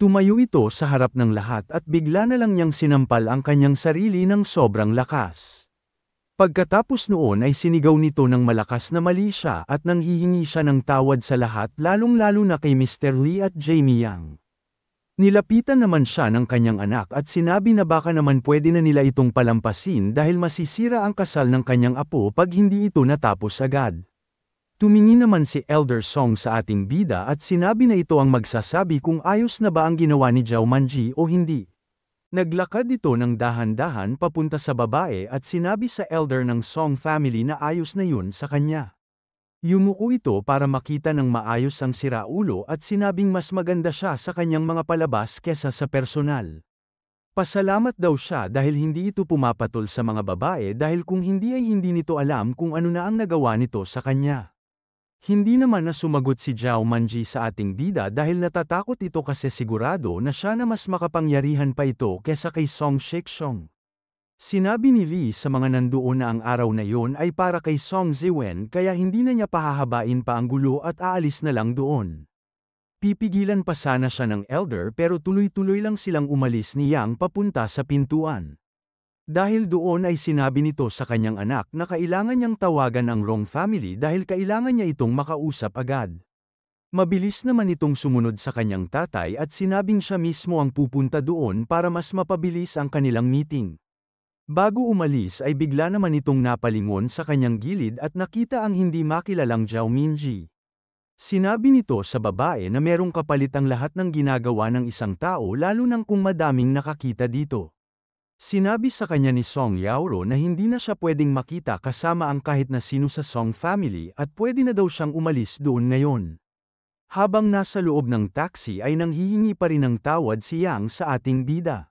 Tumayo ito sa harap ng lahat at bigla na lang niyang sinampal ang kanyang sarili ng sobrang lakas. Pagkatapos noon ay sinigaw nito ng malakas na mali siya at nanghihingi siya ng tawad sa lahat lalong-lalo na kay Mr. Lee at Jamie Yang. Nilapitan naman siya ng kanyang anak at sinabi na baka naman pwede na nila itong palampasin dahil masisira ang kasal ng kanyang apo pag hindi ito natapos agad. Tumingin naman si Elder Song sa ating bida at sinabi na ito ang magsasabi kung ayos na ba ang ginawa ni Zhao Manji o hindi. Naglakad ito ng dahan-dahan papunta sa babae at sinabi sa elder ng Song family na ayos na yun sa kanya. Yumuko ito para makita ng maayos ang siraulo at sinabing mas maganda siya sa kanyang mga palabas kesa sa personal. Pasalamat daw siya dahil hindi ito pumapatol sa mga babae dahil kung hindi ay hindi nito alam kung ano na ang nagawa nito sa kanya. Hindi naman na sumagot si Zhao Manji sa ating bida dahil natatakot ito kasi sigurado na siya na mas makapangyarihan pa ito kesa kay Song Shikshong. Sinabi ni Lee sa mga nandoon na ang araw na yon ay para kay Song Ziwen kaya hindi na niya pahahabain pa ang gulo at aalis na lang doon. Pipigilan pa sana siya ng elder pero tuloy-tuloy lang silang umalis ni Yang papunta sa pintuan. Dahil doon ay sinabi nito sa kanyang anak na kailangan niyang tawagan ang Rong family dahil kailangan niya itong makausap agad. Mabilis naman itong sumunod sa kanyang tatay at sinabing siya mismo ang pupunta doon para mas mapabilis ang kanilang meeting. Bago umalis ay bigla naman itong napalingon sa kanyang gilid at nakita ang hindi makilalang Zhao Minji. Sinabi nito sa babae na merong kapalit ang lahat ng ginagawa ng isang tao lalo nang kung madaming nakakita dito. Sinabi sa kanya ni Song Yaoro na hindi na siya pwedeng makita kasama ang kahit na sino sa Song family at pwede na daw siyang umalis doon ngayon. Habang nasa loob ng taxi ay nanghihingi pa rin ng tawad si Yang sa ating bida.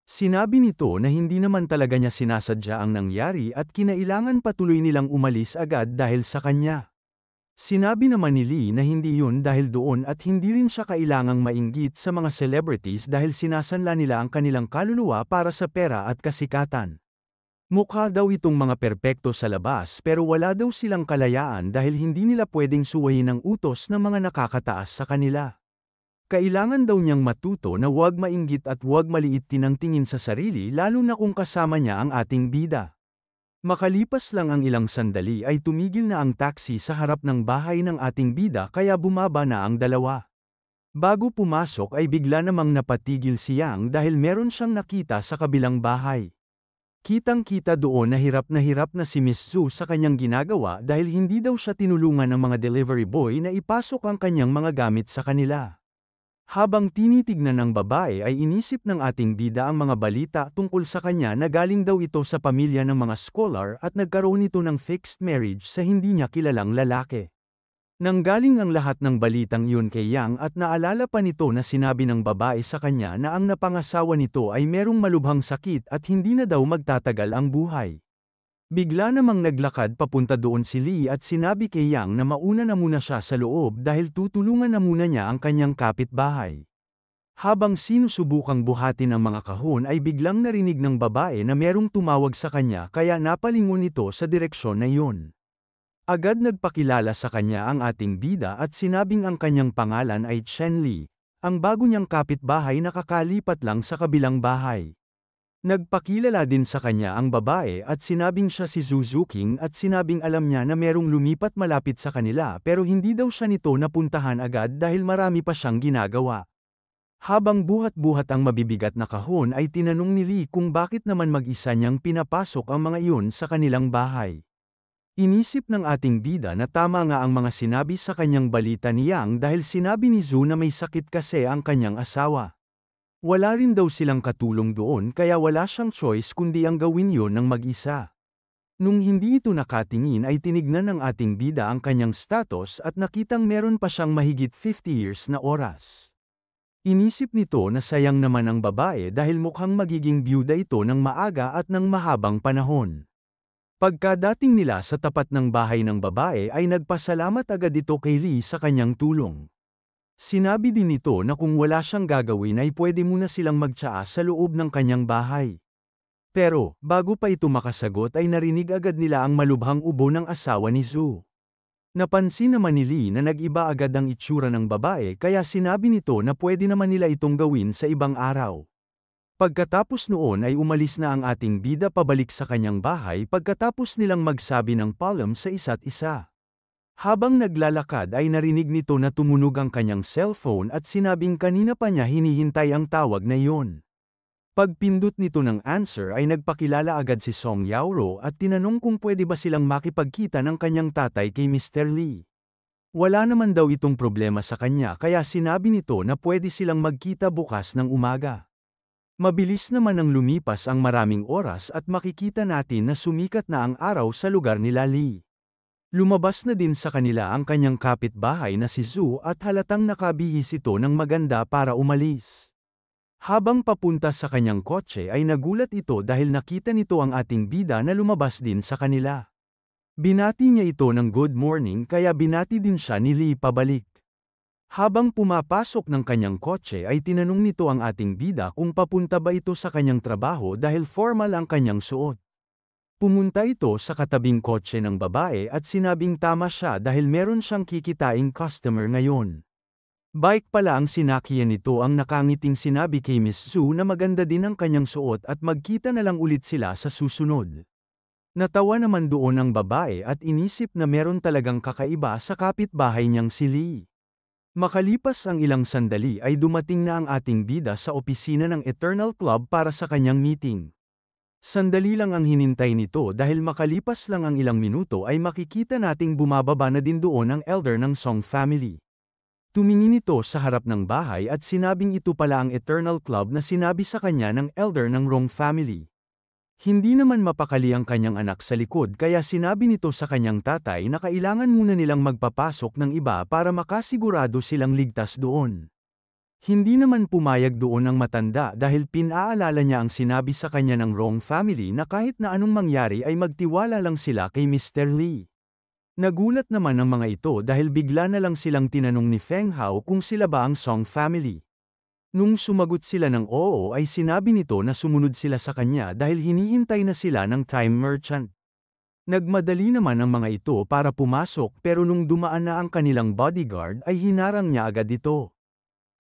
Sinabi nito na hindi naman talaga niya sinasadya ang nangyari at kinailangan patuloy nilang umalis agad dahil sa kanya. Sinabi naman ni Lee na hindi yun dahil doon at hindi rin siya kailangang mainggit sa mga celebrities dahil sinasanla nila ang kanilang kaluluwa para sa pera at kasikatan. Mukha daw itong mga perpekto sa labas pero wala daw silang kalayaan dahil hindi nila pwedeng suwayin ang utos ng mga nakakataas sa kanila. Kailangan daw niyang matuto na huwag mainggit at huwag maliit ang tingin sa sarili lalo na kung kasama niya ang ating bida. Makalipas lang ang ilang sandali ay tumigil na ang taxi sa harap ng bahay ng ating bida kaya bumaba na ang dalawa. Bago pumasok ay bigla namang napatigil si Yang dahil meron siyang nakita sa kabilang bahay. Kitang-kita doon na hirap na si Miss Zhu sa kanyang ginagawa dahil hindi daw siya tinulungan ng mga delivery boy na ipasok ang kanyang mga gamit sa kanila. Habang tinitignan ng babae ay inisip ng ating bida ang mga balita tungkol sa kanya na galing daw ito sa pamilya ng mga scholar at nagkaroon ito ng fixed marriage sa hindi niya kilalang lalaki. Nanggaling ang lahat ng balitang iyon kay Yang at naalala pa nito na sinabi ng babae sa kanya na ang napangasawa nito ay merong malubhang sakit at hindi na daw magtatagal ang buhay. Bigla namang naglakad papunta doon si Lee at sinabi kay Yang na mauna na muna siya sa loob dahil tutulungan na muna niya ang kanyang kapitbahay. Habang sinusubukang buhatin ang mga kahon ay biglang narinig ng babae na merong tumawag sa kanya kaya napalingon ito sa direksyon na iyon. Agad nagpakilala sa kanya ang ating bida at sinabing ang kanyang pangalan ay Chen Li, ang bago niyang kapitbahay na kakalipat lang sa kabilang bahay. Nagpakilala din sa kanya ang babae at sinabing siya si Zhu Zuqing at sinabing alam niya na merong lumipat malapit sa kanila pero hindi daw siya nito napuntahan agad dahil marami pa siyang ginagawa. Habang buhat-buhat ang mabibigat na kahon ay tinanong ni Lee kung bakit naman mag-isa niyang pinapasok ang mga iyon sa kanilang bahay. Inisip ng ating bida na tama nga ang mga sinabi sa kanyang balita ni Yang dahil sinabi ni Zhu na may sakit kasi ang kanyang asawa. Wala rin daw silang katulong doon kaya wala siyang choice kundi ang gawin yon ng mag-isa. Nung hindi ito nakatingin ay tinignan ng ating bida ang kanyang status at nakitang meron pa siyang mahigit 50 years na oras. Inisip nito na sayang naman ang babae dahil mukhang magiging byuda ito ng maaga at ng mahabang panahon. Pagkadating nila sa tapat ng bahay ng babae ay nagpasalamat agad ito kay Lee sa kanyang tulong. Sinabi din nito na kung wala siyang gagawin ay pwede muna silang magtsaa sa loob ng kanyang bahay. Pero, bago pa ito makasagot ay narinig agad nila ang malubhang ubo ng asawa ni Zhu. Napansin naman ni Lee na nag-iba agad ang itsura ng babae kaya sinabi nito na pwede naman nila itong gawin sa ibang araw. Pagkatapos noon ay umalis na ang ating bida pabalik sa kanyang bahay pagkatapos nilang magsabi ng paalam sa isa't isa. Habang naglalakad ay narinig nito na tumunog ang kanyang cellphone at sinabing kanina pa niya hinihintay ang tawag na iyon. Pagpindot nito ng answer ay nagpakilala agad si Song Yaoro at tinanong kung pwede ba silang makipagkita ng kanyang tatay kay Mr. Lee. Wala naman daw itong problema sa kanya kaya sinabi nito na pwede silang magkita bukas ng umaga. Mabilis naman ang lumipas ang maraming oras at makikita natin na sumikat na ang araw sa lugar nila Lee. Lumabas na din sa kanila ang kanyang kapitbahay na si Zhu at halatang nakabihis ito ng maganda para umalis. Habang papunta sa kanyang kotse ay nagulat ito dahil nakita nito ang ating bida na lumabas din sa kanila. Binati niya ito ng good morning kaya binati din siya ni Lee pabalik. Habang pumapasok ng kanyang kotse ay tinanong nito ang ating bida kung papunta ba ito sa kanyang trabaho dahil formal ang kanyang suot. Pumunta ito sa katabing kotse ng babae at sinabing tama siya dahil meron siyang kikitaing customer ngayon. Bike pala ang sinakyan nito ang nakangiting sinabi kay Miss Zhu na maganda din ang kanyang suot at magkita na lang ulit sila sa susunod. Natawa naman doon ang babae at inisip na meron talagang kakaiba sa kapitbahay niyang si Lee. Makalipas ang ilang sandali ay dumating na ang ating bida sa opisina ng Eternal Club para sa kanyang meeting. Sandali lang ang hinintay nito dahil makalipas lang ang ilang minuto ay makikita nating bumababa na din doon ang elder ng Song family. Tumingin ito sa harap ng bahay at sinabing ito pala ang Eternal Club na sinabi sa kanya ng elder ng Rong family. Hindi naman mapakali ang kanyang anak sa likod kaya sinabi nito sa kanyang tatay na kailangan muna nilang magpapasok ng iba para makasigurado silang ligtas doon. Hindi naman pumayag doon ang matanda dahil pinaalala niya ang sinabi sa kanya ng Rong family na kahit na anong mangyari ay magtiwala lang sila kay Mr. Lee. Nagulat naman ang mga ito dahil bigla na lang silang tinanong ni Feng Hao kung sila ba ang Song family. Nung sumagot sila ng oo ay sinabi nito na sumunod sila sa kanya dahil hinihintay na sila ng time merchant. Nagmadali naman ang mga ito para pumasok pero nung dumaan na ang kanilang bodyguard ay hinarang niya agad ito.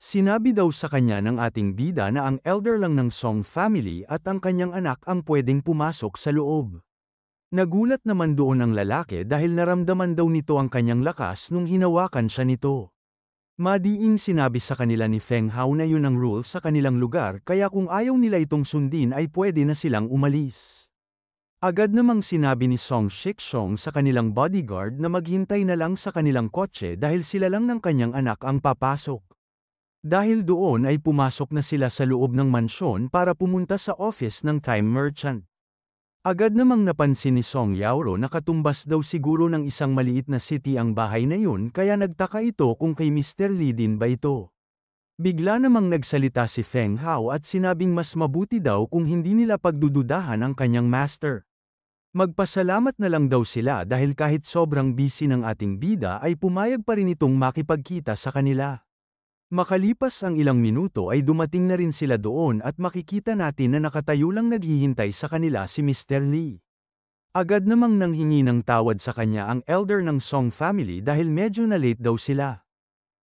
Sinabi daw sa kanya ng ating bida na ang elder lang ng Song family at ang kanyang anak ang pwedeng pumasok sa loob. Nagulat naman doon ang lalaki dahil naramdaman daw nito ang kanyang lakas nung hinawakan siya nito. Madiing sinabi sa kanila ni Feng Hao na yun ang rule sa kanilang lugar kaya kung ayaw nila itong sundin ay pwede na silang umalis. Agad namang sinabi ni Song Shikshong sa kanilang bodyguard na maghintay na lang sa kanilang kotse dahil sila lang ng kanyang anak ang papasok. Dahil doon ay pumasok na sila sa loob ng mansyon para pumunta sa office ng time merchant. Agad namang napansin ni Song Yaoro na katumbas daw siguro ng isang maliit na city ang bahay na yun kaya nagtaka ito kung kay Mr. Lee din ba ito. Bigla namang nagsalita si Feng Hao at sinabing mas mabuti daw kung hindi nila pagdududahan ang kanyang master. Magpasalamat na lang daw sila dahil kahit sobrang busy ng ating bida ay pumayag pa rin itong makipagkita sa kanila. Makalipas ang ilang minuto ay dumating na rin sila doon at makikita natin na nakatayo lang naghihintay sa kanila si Mr. Lee. Agad namang nanghingi ng tawad sa kanya ang elder ng Song family dahil medyo na late daw sila.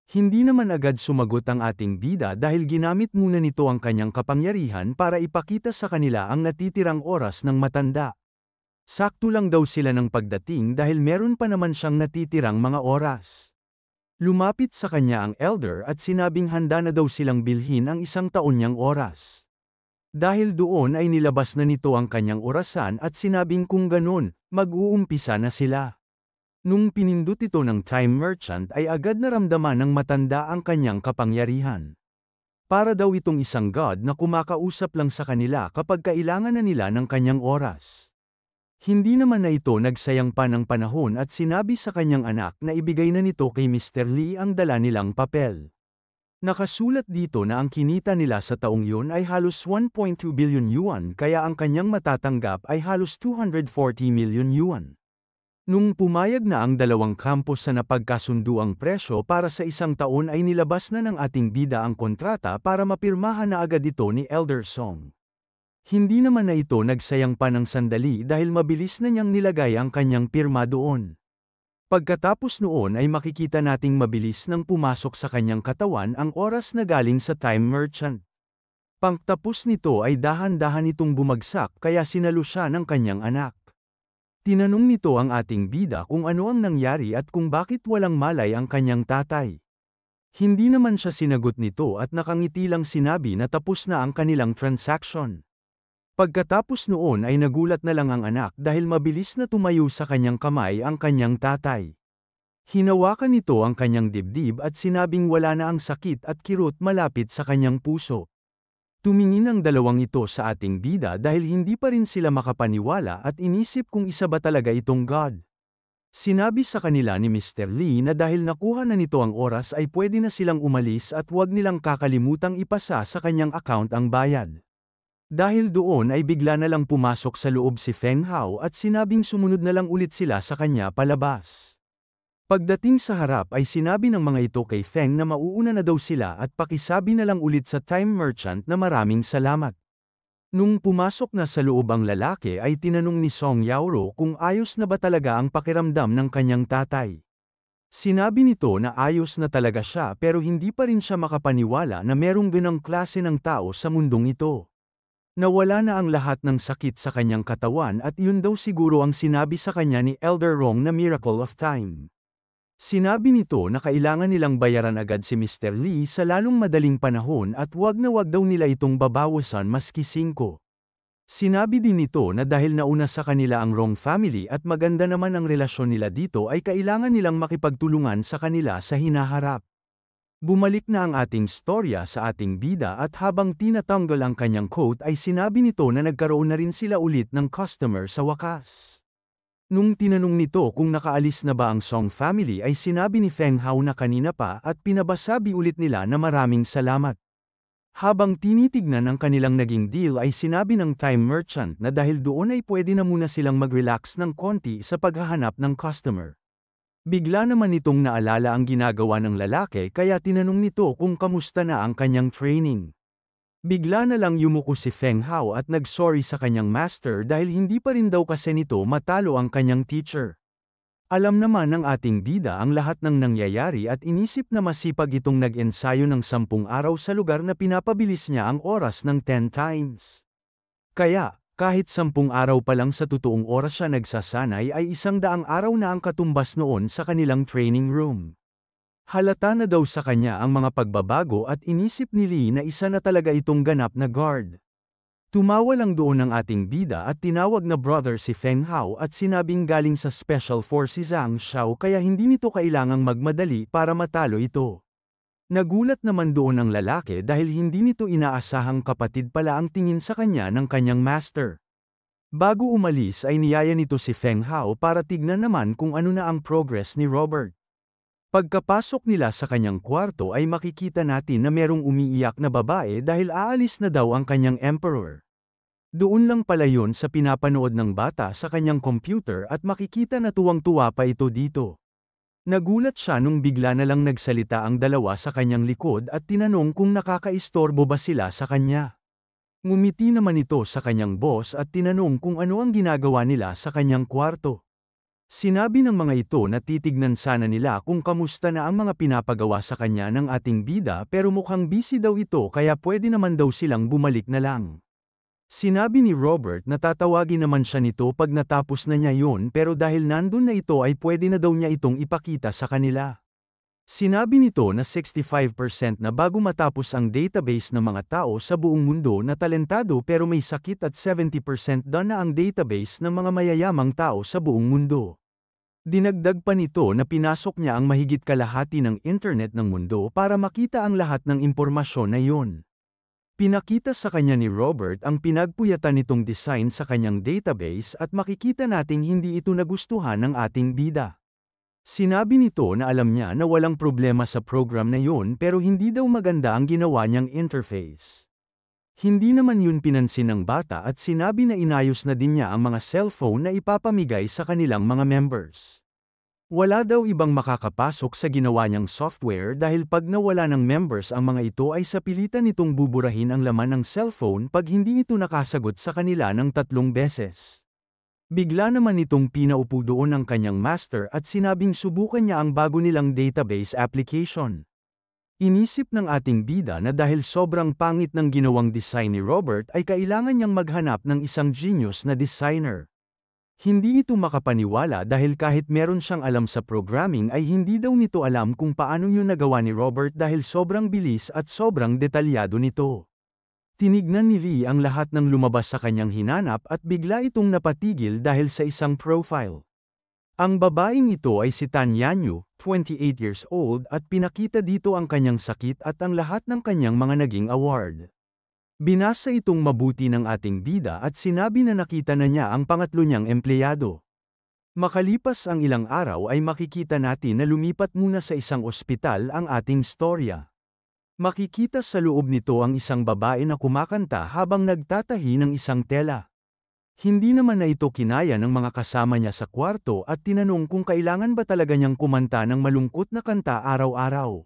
Hindi naman agad sumagot ang ating bida dahil ginamit muna nito ang kanyang kapangyarihan para ipakita sa kanila ang natitirang oras ng matanda. Sakto lang daw sila ng pagdating dahil meron pa naman siyang natitirang mga oras. Lumapit sa kanya ang elder at sinabing handa na daw silang bilhin ang 1 taon niyang oras. Dahil doon ay nilabas na nito ang kanyang orasan at sinabing kung ganun, mag-uumpisa na sila. Nung pinindot ito ng time merchant ay agad naramdaman ng matanda ang kanyang kapangyarihan. Para daw itong isang god na kumakausap lang sa kanila kapag kailangan na nila ng kanyang oras. Hindi naman na ito nagsayang pa ng panahon at sinabi sa kanyang anak na ibigay na nito kay Mr. Lee ang dala nilang papel. Nakasulat dito na ang kinita nila sa taong yun ay halos 1.2 billion yuan kaya ang kanyang matatanggap ay halos 240 million yuan. Nung pumayag na ang dalawang kampo sa napagkasunduang presyo para sa 1 taon ay nilabas na ng ating bida ang kontrata para mapirmahan na agad ito ni Elder Song. Hindi naman na ito nagsayang pa ng sandali dahil mabilis na niyang nilagay ang kanyang pirma doon. Pagkatapos noon ay makikita nating mabilis nang pumasok sa kanyang katawan ang oras na galing sa time merchant. Pagtapos nito ay dahan-dahan itong bumagsak kaya sinalo siya ng kanyang anak. Tinanong nito ang ating bida kung ano ang nangyari at kung bakit walang malay ang kanyang tatay. Hindi naman siya sinagot nito at nakangiti lang sinabi na tapos na ang kanilang transaction. Pagkatapos noon ay nagulat na lang ang anak dahil mabilis na tumayo sa kanyang kamay ang kanyang tatay. Hinawakan nito ang kanyang dibdib at sinabing wala na ang sakit at kirot malapit sa kanyang puso. Tumingin ang dalawang ito sa ating bida dahil hindi pa rin sila makapaniwala at inisip kung isa ba talaga itong God. Sinabi sa kanila ni Mr. Lee na dahil nakuha na nito ang oras ay pwede na silang umalis at huwag nilang kakalimutang ipasa sa kanyang account ang bayad. Dahil doon ay bigla na lang pumasok sa loob si Feng Hao at sinabing sumunod na lang ulit sila sa kanya palabas. Pagdating sa harap ay sinabi ng mga ito kay Feng na mauuna na daw sila at pakisabi na lang ulit sa time merchant na maraming salamat. Nung pumasok na sa loob ang lalaki ay tinanong ni Song Yaoro kung ayos na ba talaga ang pakiramdam ng kanyang tatay. Sinabi nito na ayos na talaga siya pero hindi pa rin siya makapaniwala na merong ganang klase ng tao sa mundong ito. Nawala na ang lahat ng sakit sa kanyang katawan at yun daw siguro ang sinabi sa kanya ni Elder Rong na Miracle of Time. Sinabi nito na kailangan nilang bayaran agad si Mr. Lee sa lalong madaling panahon at wag na wag daw nila itong babawasan maski 5. Sinabi din nito na dahil nauna sa kanila ang Rong family at maganda naman ang relasyon nila dito ay kailangan nilang makipagtulungan sa kanila sa hinaharap. Bumalik na ang ating storya sa ating bida at habang tinatanggal ang kanyang coat ay sinabi nito na nagkaroon na rin sila ulit ng customer sa wakas. Nung tinanong nito kung nakaalis na ba ang Song family ay sinabi ni Feng Hao na kanina pa at pinabasabi ulit nila na maraming salamat. Habang tinitignan ang kanilang naging deal ay sinabi ng time merchant na dahil doon ay pwede na muna silang mag-relax ng konti sa paghahanap ng customer. Bigla naman itong naalala ang ginagawa ng lalaki kaya tinanong nito kung kamusta na ang kanyang training. Bigla na lang yumuko si Feng Hao at nag-sorry sa kanyang master dahil hindi pa rin daw kasi nito matalo ang kanyang teacher. Alam naman ng ating bida ang lahat ng nangyayari at inisip na masipag itong nag-ensayo ng 10 araw sa lugar na pinapabilis niya ang oras ng 10 times. Kaya, kahit 10 araw pa lang sa totoong oras siya nagsasanay ay 100 araw na ang katumbas noon sa kanilang training room. Halata na daw sa kanya ang mga pagbabago at inisip ni Lee na isa na talaga itong ganap na guard. Tumawa lang doon ang ating bida at tinawag na brother si Feng Hao at sinabing galing sa Special Forces Zhang Xiao kaya hindi nito kailangang magmadali para matalo ito. Nagulat naman doon ang lalaki dahil hindi nito inaasahang kapatid pala ang tingin sa kanya ng kanyang master. Bago umalis ay niyaya nito si Feng Hao para tignan naman kung ano na ang progress ni Robert. Pagkapasok nila sa kanyang kwarto ay makikita natin na merong umiiyak na babae dahil aalis na daw ang kanyang emperor. Doon lang pala yun sa pinapanood ng bata sa kanyang computer at makikita na tuwang-tuwa pa ito dito. Nagulat siya nung bigla na lang nagsalita ang dalawa sa kanyang likod at tinanong kung nakakaistorbo ba sila sa kanya. Ngumiti naman ito sa kanyang boss at tinanong kung ano ang ginagawa nila sa kanyang kwarto. Sinabi ng mga ito na titignan sana nila kung kamusta na ang mga pinapagawa sa kanya ng ating bida pero mukhang busy daw ito kaya pwede naman daw silang bumalik na lang. Sinabi ni Robert na tatawagin naman siya nito pag natapos na niya yun pero dahil nandun na ito ay pwede na daw niya itong ipakita sa kanila. Sinabi nito na 65% na bago matapos ang database ng mga tao sa buong mundo na talentado pero may sakit at 70% done na ang database ng mga mayayamang tao sa buong mundo. Dinagdag pa nito na pinasok niya ang mahigit kalahati ng internet ng mundo para makita ang lahat ng impormasyon na yun. Pinakita sa kanya ni Robert ang pinagpuyatan nitong design sa kanyang database at makikita nating hindi ito nagustuhan ng ating bida. Sinabi nito na alam niya na walang problema sa program na yun pero hindi daw maganda ang ginawa niyang interface. Hindi naman yun pinansin ng bata at sinabi na inayos na din niya ang mga cellphone na ipapamigay sa kanilang mga members. Wala daw ibang makakapasok sa ginawa niyang software dahil pag nawala ng members ang mga ito ay sa pilitan nitong buburahin ang laman ng cellphone pag hindi ito nakasagot sa kanila ng 3 beses. Bigla naman itong pinaupo doon ang kanyang master at sinabing subukan niya ang bago nilang database application. Inisip ng ating bida na dahil sobrang pangit ng ginawang design ni Robert ay kailangan niyang maghanap ng isang genius na designer. Hindi ito makapaniwala dahil kahit meron siyang alam sa programming ay hindi daw nito alam kung paano yun nagawa ni Robert dahil sobrang bilis at sobrang detalyado nito. Tinignan ni Lee ang lahat ng lumabas sa kanyang hinanap at bigla itong napatigil dahil sa isang profile. Ang babaeng ito ay si Tan Yanyu, 28 years old at pinakita dito ang kanyang sakit at ang lahat ng kanyang mga naging award. Binasa itong mabuti ng ating bida at sinabi na nakita na niya ang pangatlo niyang empleyado. Makalipas ang ilang araw ay makikita natin na lumipat muna sa isang ospital ang ating storya. Makikita sa loob nito ang isang babae na kumakanta habang nagtatahi ng isang tela. Hindi naman na ito kinaya ng mga kasama niya sa kwarto at tinanong kung kailangan ba talaga niyang kumanta ng malungkot na kanta araw-araw.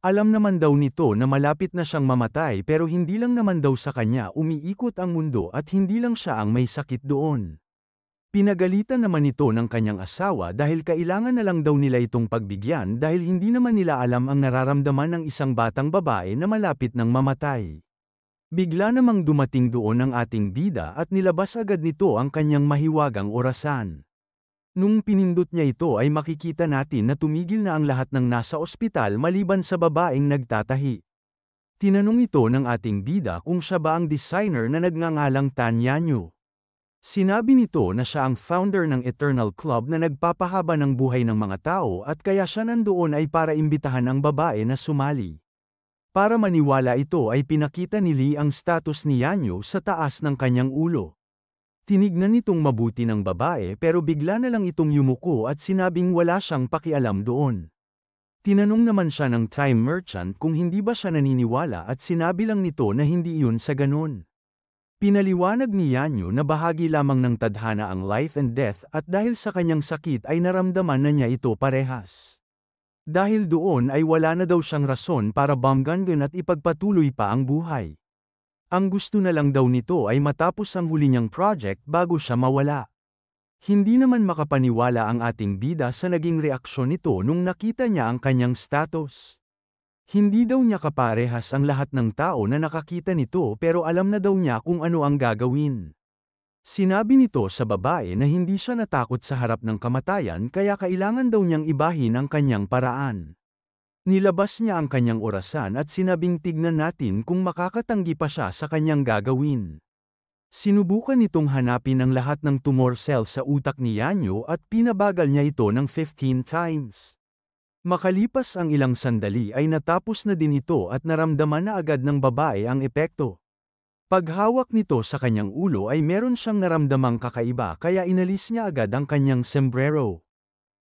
Alam naman daw nito na malapit na siyang mamatay pero hindi lang naman daw sa kanya umiikot ang mundo at hindi lang siya ang may sakit doon. Pinagalitan naman ito ng kanyang asawa dahil kailangan na lang daw nila itong pagbigyan dahil hindi naman nila alam ang nararamdaman ng isang batang babae na malapit ng mamatay. Bigla namang dumating doon ang ating bida at nilabas agad nito ang kanyang mahiwagang orasan. Nung pinindot niya ito ay makikita natin na tumigil na ang lahat ng nasa ospital maliban sa babaeng nagtatahi. Tinanong ito ng ating bida kung siya ba ang designer na nagngangalang Tan Yanyu. Sinabi nito na siya ang founder ng Eternal Club na nagpapahaba ng buhay ng mga tao at kaya siya nandoon ay para imbitahan ang babae na sumali. Para maniwala ito ay pinakita ni Lee ang status ni Yanyu sa taas ng kanyang ulo. Tinignan nitong mabuti ng babae pero bigla na lang itong yumuko at sinabing wala siyang pakialam doon. Tinanong naman siya ng time merchant kung hindi ba siya naniniwala at sinabi lang nito na hindi iyon sa ganun. Pinaliwanag ni Yanyu na bahagi lamang ng tadhana ang life and death at dahil sa kanyang sakit ay naramdaman na niya ito parehas. Dahil doon ay wala na daw siyang rason para banggangan at ipagpatuloy pa ang buhay. Ang gusto na lang daw nito ay matapos ang huli niyang project bago siya mawala. Hindi naman makapaniwala ang ating bida sa naging reaksyon nito nung nakita niya ang kanyang status. Hindi daw niya kaparehas ang lahat ng tao na nakakita nito pero alam na daw niya kung ano ang gagawin. Sinabi nito sa babae na hindi siya natakot sa harap ng kamatayan kaya kailangan daw niyang ibahin ang kanyang paraan. Nilabas niya ang kanyang orasan at sinabing tignan natin kung makakatanggi pa siya sa kanyang gagawin. Sinubukan nitong hanapin ang lahat ng tumor cell sa utak ni Yanyu at pinabagal niya ito ng 15 times. Makalipas ang ilang sandali ay natapos na din ito at naramdaman na agad ng babae ang epekto. Paghawak nito sa kanyang ulo ay meron siyang naramdamang kakaiba kaya inalis niya agad ang kanyang sombrero.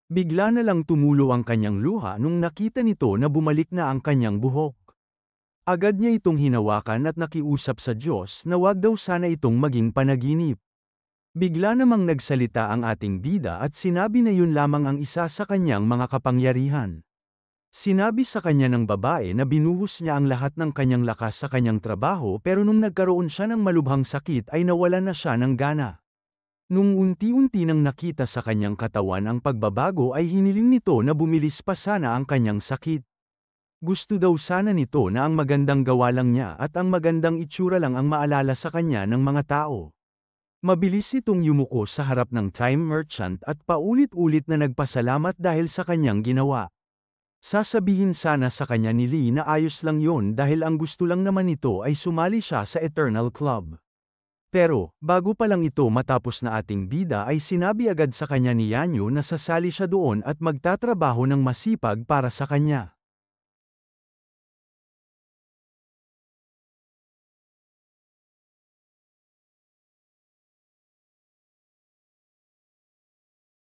Bigla na lang tumulo ang kanyang luha nung nakita nito na bumalik na ang kanyang buhok. Agad niya itong hinawakan at nakiusap sa Diyos na wag daw sana itong maging panaginip. Bigla namang nagsalita ang ating bida at sinabi na yun lamang ang isa sa kanyang mga kapangyarihan. Sinabi sa kanya ng babae na binuhos niya ang lahat ng kanyang lakas sa kanyang trabaho pero nung nagkaroon siya ng malubhang sakit ay nawalan na siya ng gana. Nung unti-unti nang nakita sa kanyang katawan ang pagbabago ay hiniling nito na bumilis pa sana ang kanyang sakit. Gusto daw sana nito na ang magandang gawa lang niya at ang magandang itsura lang ang maalala sa kanya ng mga tao. Mabilis itong yumuko sa harap ng time merchant at paulit-ulit na nagpasalamat dahil sa kanyang ginawa. Sasabihin sana sa kanya ni Lee na ayos lang yon dahil ang gusto lang naman nito ay sumali siya sa Eternal Club. Pero, bago pa lang ito matapos na ating bida ay sinabi agad sa kanya ni Yanyu na sasali siya doon at magtatrabaho ng masipag para sa kanya.